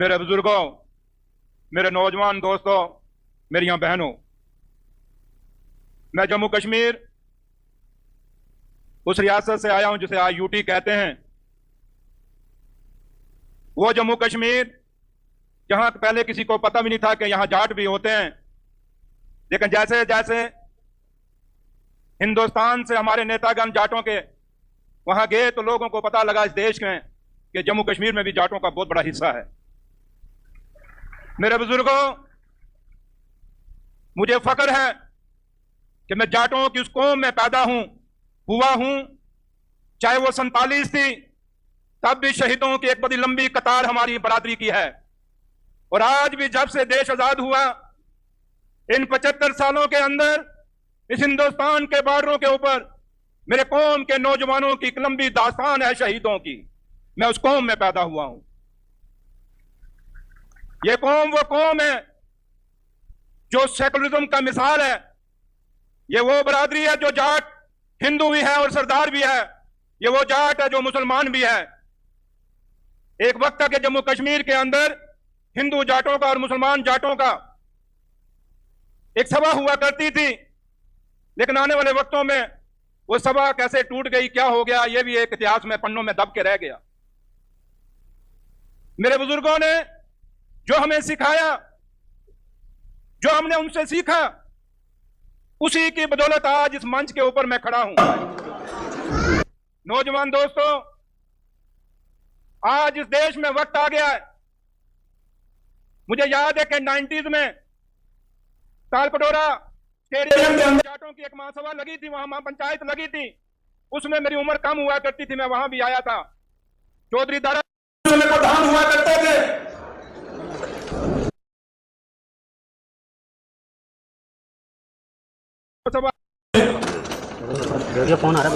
मेरे बुजुर्गों, मेरे नौजवान दोस्तों, मेरी बहनों, मैं जम्मू कश्मीर उस रियासत से आया हूं जिसे आज यूटी कहते हैं। वो जम्मू कश्मीर जहां पहले किसी को पता भी नहीं था कि यहां जाट भी होते हैं, लेकिन जैसे जैसे हिंदुस्तान से हमारे नेतागण जाटों के वहां गए तो लोगों को पता लगा इस देश में कि जम्मू कश्मीर में भी जाटों का बहुत बड़ा हिस्सा है। मेरे बुजुर्गों, मुझे फख्र है कि मैं जाटों की उस कौम में पैदा हुआ हूं। चाहे वो 47 थी, तब भी शहीदों की एक बड़ी लंबी कतार हमारी बरादरी की है। और आज भी जब से देश आजाद हुआ, इन 75 सालों के अंदर इस हिंदुस्तान के बॉर्डरों के ऊपर मेरे कौम के नौजवानों की एक लंबी दास्तान है शहीदों की। मैं उस कौम में पैदा हुआ हूं। यह कौम वो कौम है जो सेकुलरिज्म का मिसाल है। ये वो बरादरी है जो जाट हिंदू भी है और सरदार भी है। ये वो जाट है जो मुसलमान भी है। एक वक्त था कि जम्मू कश्मीर के अंदर हिंदू जाटों का और मुसलमान जाटों का एक सभा हुआ करती थी, लेकिन आने वाले वक्तों में वो सभा कैसे टूट गई, क्या हो गया, ये भी एक इतिहास में पन्नों में दब के रह गया। मेरे बुजुर्गों ने जो हमें सिखाया, जो हमने उनसे सीखा, उसी की बदौलत आज इस मंच के ऊपर मैं खड़ा हूं। नौजवान दोस्तों, आज इस देश में वक्त आ गया है। मुझे याद है कि 90s में तालकटोरा स्टेडियम के अंदर जाटों की एक महासभा लगी थी, वहां पंचायत लगी थी। उसमें मेरी उम्र कम हुआ करती थी, मैं वहां भी आया था। चौधरी दारा प्रधान हुआ करते थे।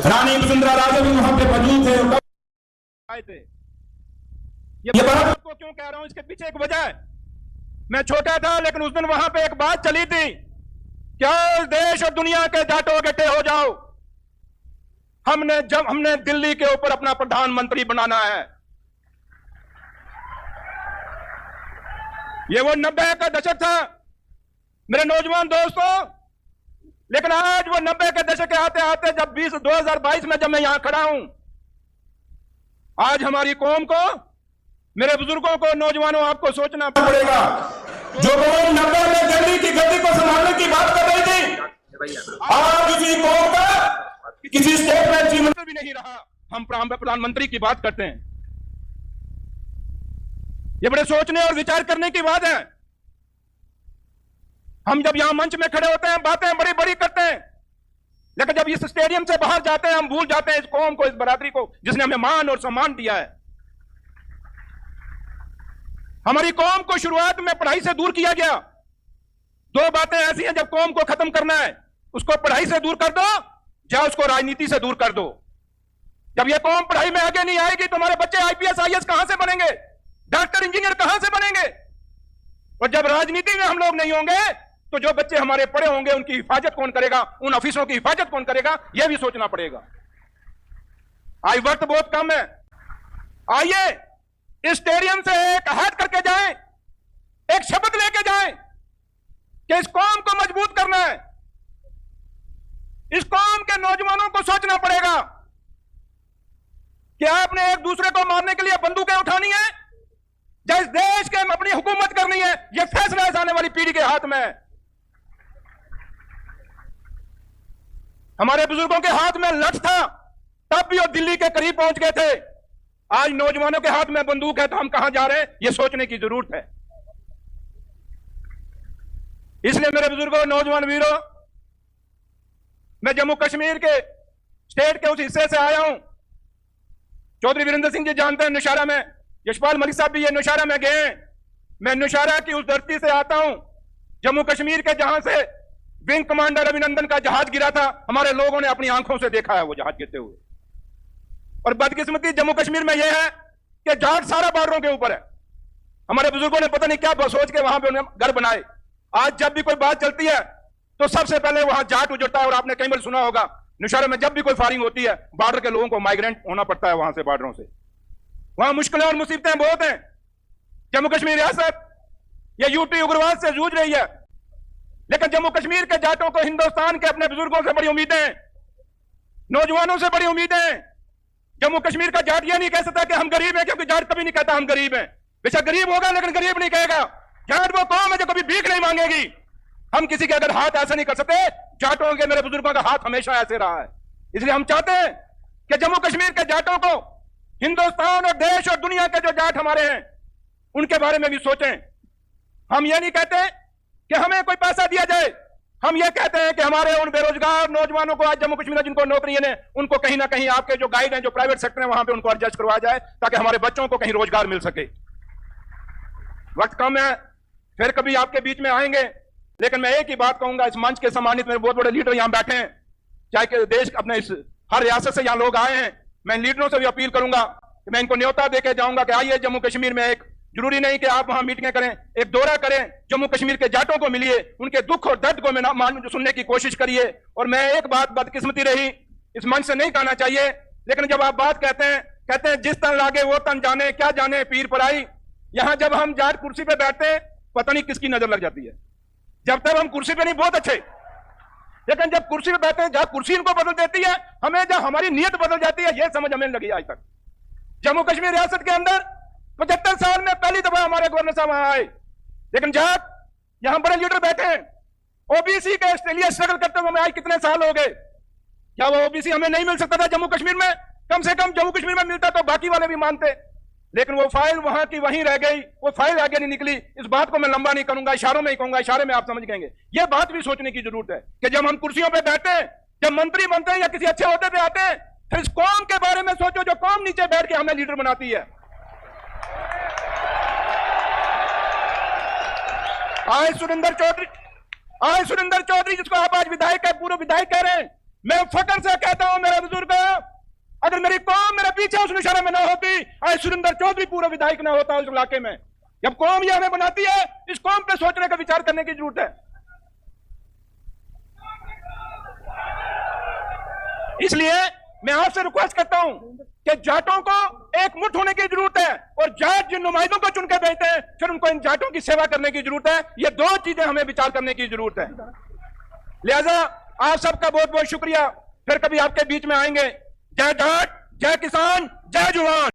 रानी वसुंधरा राजे भी वहां पे मौजूद थे, आए थे। ये बात आपको क्यों कह रहा हूं, इसके पीछे एक वजह है। मैं छोटा था, लेकिन उस दिन वहां पे एक बात चली थी, क्या देश और दुनिया के जाटों इकट्ठे हो जाओ। हमने दिल्ली के ऊपर अपना प्रधानमंत्री बनाना है। ये वो 90 का दशक था मेरे नौजवान दोस्तों। लेकिन आज वो 90 के दशक के आते आते जब 2022 में जब मैं यहां खड़ा हूं, आज हमारी कौम को, मेरे बुजुर्गों को, नौजवानों, आपको सोचना पड़ेगा। जो कौम 90 में दिल्ली की गद्दी को संभालने की बात कर रही थी, आज किसी कौम का किसी स्टेट में चीफ मिनिस्टर भी नहीं रहा। हम प्रधानमंत्री की बात करते हैं। ये बड़े सोचने और विचार करने की बात है। हम जब यहां मंच में खड़े होते हैं, बातें बड़ी बड़ी करते हैं, लेकिन जब इस स्टेडियम से बाहर जाते हैं, हम भूल जाते हैं इस कौम को, इस बरादरी को, जिसने हमें मान और सम्मान दिया है। हमारी कौम को शुरुआत में पढ़ाई से दूर किया गया। दो बातें ऐसी हैं, जब कौम को खत्म करना है, उसको पढ़ाई से दूर कर दो या उसको राजनीति से दूर कर दो। जब यह कौम पढ़ाई में आगे नहीं आएगी तो हमारे बच्चे आईपीएस आईएएस कहां से बनेंगे, डॉक्टर इंजीनियर कहां से बनेंगे। और जब राजनीति में हम लोग नहीं होंगे तो जो बच्चे हमारे पढ़े होंगे उनकी हिफाजत कौन करेगा, उन अफिसरों की हिफाजत कौन करेगा, यह भी सोचना पड़ेगा। आज वक्त बहुत कम है। आइए इस स्टेडियम से एक अहद करके जाएं, एक शपथ लेके जाएं कि इस कौम को मजबूत करना है। इस कौम के नौजवानों को सोचना पड़ेगा कि आपने एक दूसरे को मारने के लिए बंदूकें उठानी है या इस देश के अपनी हुकूमत करनी है। यह फैसला इस आने वाली पीढ़ी के हाथ में है। हमारे बुजुर्गों के हाथ में लठ था, तब भी वो दिल्ली के करीब पहुंच गए थे। आज नौजवानों के हाथ में बंदूक है तो हम कहां जा रहे हैं, यह सोचने की जरूरत है। इसलिए मेरे बुजुर्गों, नौजवान वीरों, मैं जम्मू कश्मीर के स्टेट के उस हिस्से से आया हूं। चौधरी वीरेंद्र सिंह जी जानते हैं, नौशहरा में यशपाल मलिक साहब भी ये नौशहरा में गए हैं। मैं नौशहरा की उस धरती से आता हूं, जम्मू कश्मीर के, जहां से विंग कमांडर अभिनंदन का जहाज गिरा था। हमारे लोगों ने अपनी आंखों से देखा है वो जहाज गिरते हुए। और बदकिस्मती जम्मू कश्मीर में यह है कि जाट सारा बॉर्डरों के ऊपर है। हमारे बुजुर्गों ने पता नहीं क्या सोच के वहां पे उन्हें घर बनाए। आज जब भी कोई बात चलती है तो सबसे पहले वहां जाट उजड़ता है। और आपने कई बार सुना होगा, नौशहरा में जब भी कोई फायरिंग होती है, बॉर्डर के लोगों को माइग्रेंट होना पड़ता है वहां से, बॉर्डरों से। वहां मुश्किलें और मुसीबतें बहुत हैं। जम्मू कश्मीर रियासत ये यूटी उग्रवाद से जूझ रही है, लेकिन जम्मू कश्मीर के जाटों को हिंदुस्तान के अपने बुजुर्गों से बड़ी उम्मीदें, नौजवानों से बड़ी उम्मीदें। जम्मू कश्मीर का जाट ये नहीं कह सकता कि हम गरीब हैं, क्योंकि जाट कभी नहीं कहता हम गरीब हैं। बेशक गरीब होगा लेकिन गरीब नहीं कहेगा। जाट वो कौम है जो कभी भीख नहीं मांगेगी। हम किसी के अगर हाथ ऐसे नहीं कर सकते, जाटों के, मेरे बुजुर्गों का हाथ हमेशा ऐसे रहा है। इसलिए हम चाहते हैं कि जम्मू कश्मीर के जाटों को हिंदुस्तान और देश और दुनिया के जो जाट हमारे हैं उनके बारे में भी सोचें। हम ये नहीं कहते कि हमें कोई पैसा दिया जाए, हम ये कहते हैं कि हमारे उन बेरोजगार नौजवानों को आज जम्मू कश्मीर में जिनको नौकरी है उनको कहीं ना कहीं आपके जो गाइड हैं, जो प्राइवेट सेक्टर है, वहां पे उनको एडजस्ट करवाया जाए ताकि हमारे बच्चों को कहीं रोजगार मिल सके। वक्त कम है, फिर कभी आपके बीच में आएंगे, लेकिन मैं एक ही बात कहूंगा, इस मंच के सम्मानित मेरे बहुत बड़े लीडर यहां बैठे हैं, चाहे कि देश अपने इस हर रियासत से यहां लोग आए हैं। मैं लीडरों से भी अपील करूंगा कि मैं इनको न्योता देके जाऊंगा कि आइए जम्मू कश्मीर में, एक जरूरी नहीं कि आप वहां मीटिंगें करें, एक दौरा करें, जम्मू कश्मीर के जाटों को मिलिए, उनके दुख और दर्द को सुनने की कोशिश करिए। और मैं एक बात, बदकिस्मती रही, इस मंच से नहीं कहना चाहिए, लेकिन जब आप बात कहते हैं जिस तन लागे वो तन जाने, क्या जाने पीर पराई। यहां जब हम जाट कुर्सी पे बैठते हैं पता नहीं किसकी नजर लग जाती है। जब तक हम कुर्सी पे नहीं बहुत अच्छे, लेकिन जब कुर्सी पे बैठते हैं, जहां कुर्सी इनको बदल देती है, हमें जहां हमारी नीयत बदल जाती है, यह समझ हमें नहीं लगी आज तक। जम्मू कश्मीर रियासत के अंदर 75 साल में पहली दफा हमारे गवर्नर साहब वहां आए, लेकिन जाट यहां बड़े लीडर बैठे हैं। ओबीसी के लिए स्ट्रगल करते हुए हमें आज कितने साल हो गए। क्या वो ओबीसी हमें नहीं मिल सकता था जम्मू कश्मीर में? कम से कम जम्मू कश्मीर में मिलता तो बाकी वाले भी मानते, लेकिन वो फाइल वहां की वहीं रह गई, वो फाइल आगे नहीं निकली। इस बात को मैं लंबा नहीं करूंगा, इशारों में ही कहूंगा, इशारे में आप समझ गएंगे। ये बात भी सोचने की जरूरत है कि जब हम कुर्सियों पे बैठते हैं, जब मंत्री बनते हैं या किसी अच्छे ओहदे पे आते हैं, फिर इस कौम के बारे में सोचो जो कौम नीचे बैठ के हमें लीडर बनाती है। आए सुरेंद्र चौधरी जिसको आप आज विधायक है, पूर्व विधायक कह रहे हैं, मैं फख्र से कहता हूं मेरे बुजुर्ग, अगर मेरी कौम मेरे पीछे उस निशाने में ना होती, आज सुरेंद्र चौधरी पूर्व विधायक ना होता उस इलाके में। जब कौम ये हमें बनाती है, इस कौम पे सोचने का, विचार करने की जरूरत है। इसलिए मैं आपसे रिक्वेस्ट करता हूं कि जाटों को एक मुठ होने की जरूरत है, और जाट जिन नुमाइंदों को चुनकर भेजते हैं, फिर उनको इन जाटों की सेवा करने की जरूरत है। ये दो चीजें हमें विचार करने की जरूरत है। लिहाजा आप सबका बहुत बहुत शुक्रिया, फिर कभी आपके बीच में आएंगे। जय जाट, जय किसान, जय जवान।